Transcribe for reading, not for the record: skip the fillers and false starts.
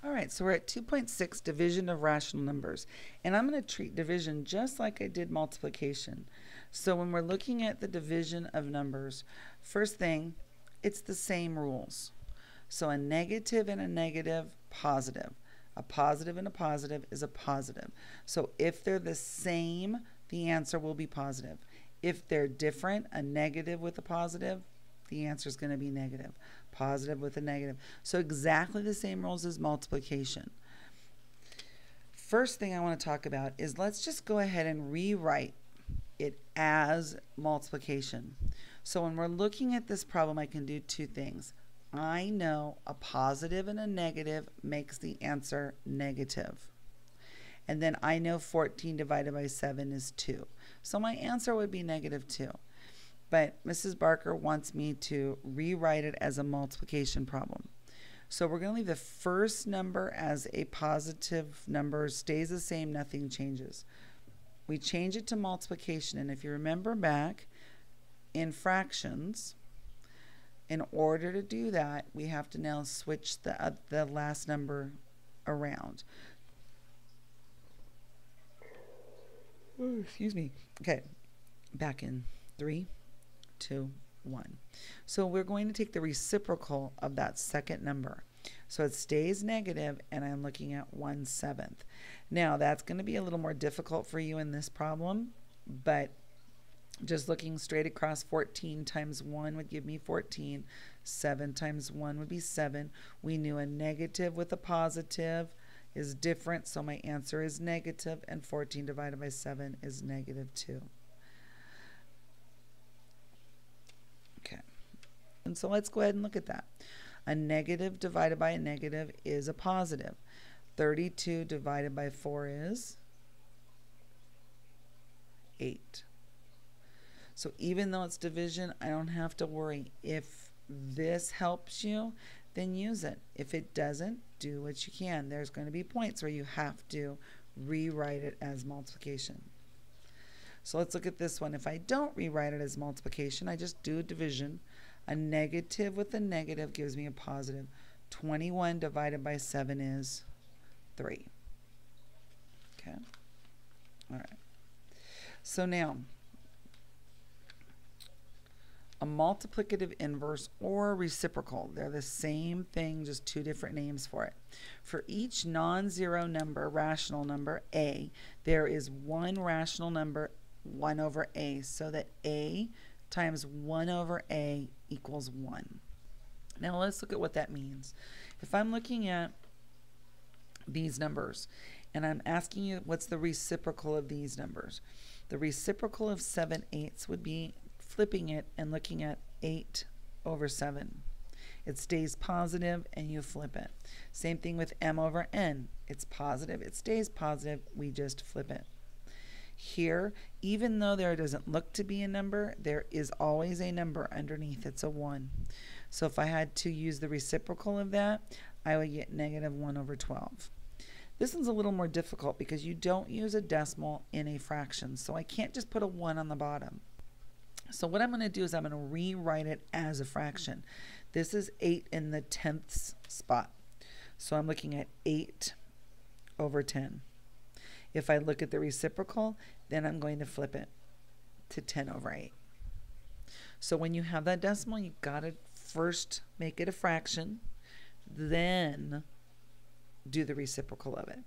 All right, so we're at 2.6, division of rational numbers. And I'm going to treat division just like I did multiplication. So when we're looking at the division of numbers, first thing, it's the same rules. So a negative and a negative, positive. A positive and a positive is a positive. So if they're the same, the answer will be positive. If they're different, a negative with a positive, the answer is going to be negative. Positive with a negative. So exactly the same rules as multiplication. First thing I want to talk about is let's just go ahead and rewrite it as multiplication. So when we're looking at this problem, I can do two things. I know a positive and a negative makes the answer negative. And then I know 14 divided by 7 is 2. So my answer would be negative 2. But Mrs. Barker wants me to rewrite it as a multiplication problem. So we're going to leave the first number as a positive number, stays the same, nothing changes. We change it to multiplication, and if you remember back in fractions, in order to do that, we have to now switch the last number around. Oh, excuse me. Okay, back in 3, 2, 1. So we're going to take the reciprocal of that second number. So it stays negative, and I'm looking at 1/7. Now that's going to be a little more difficult for you in this problem, but just looking straight across, 14 times 1 would give me 14. 7 times 1 would be 7. We knew a negative with a positive is different, so my answer is negative, and 14 divided by 7 is negative 2. Okay, and so let's go ahead and look at that. A negative divided by a negative is a positive. 32 divided by 4 is 8. So even though it's division, I don't have to worry. If this helps you, then use it. If it doesn't, do what you can. There's going to be points where you have to rewrite it as multiplication. So let's look at this one. If I don't rewrite it as multiplication, I just do division. A negative with a negative gives me a positive. 21 divided by 7 is 3. Okay. All right. So now, a multiplicative inverse or reciprocal. They're the same thing, just two different names for it. For each non-zero number, rational number, a, there is one rational number, 1 over a, so that a times 1 over a equals 1. Now let's look at what that means. If I'm looking at these numbers and I'm asking you what's the reciprocal of these numbers, the reciprocal of 7/8 would be flipping it and looking at 8 over 7. It stays positive and you flip it. Same thing with m over n. It's positive, it stays positive, we just flip it. Here, even though there doesn't look to be a number, there is always a number underneath. It's a 1. So if I had to use the reciprocal of that, I would get negative 1 over 12. This one's a little more difficult because you don't use a decimal in a fraction, so I can't just put a 1 on the bottom. So what I'm going to do is I'm going to rewrite it as a fraction. This is 8 in the 10ths spot. So I'm looking at 8 over 10. If I look at the reciprocal, then I'm going to flip it to 10 over 8. So when you have that decimal, you've got to first make it a fraction, then do the reciprocal of it.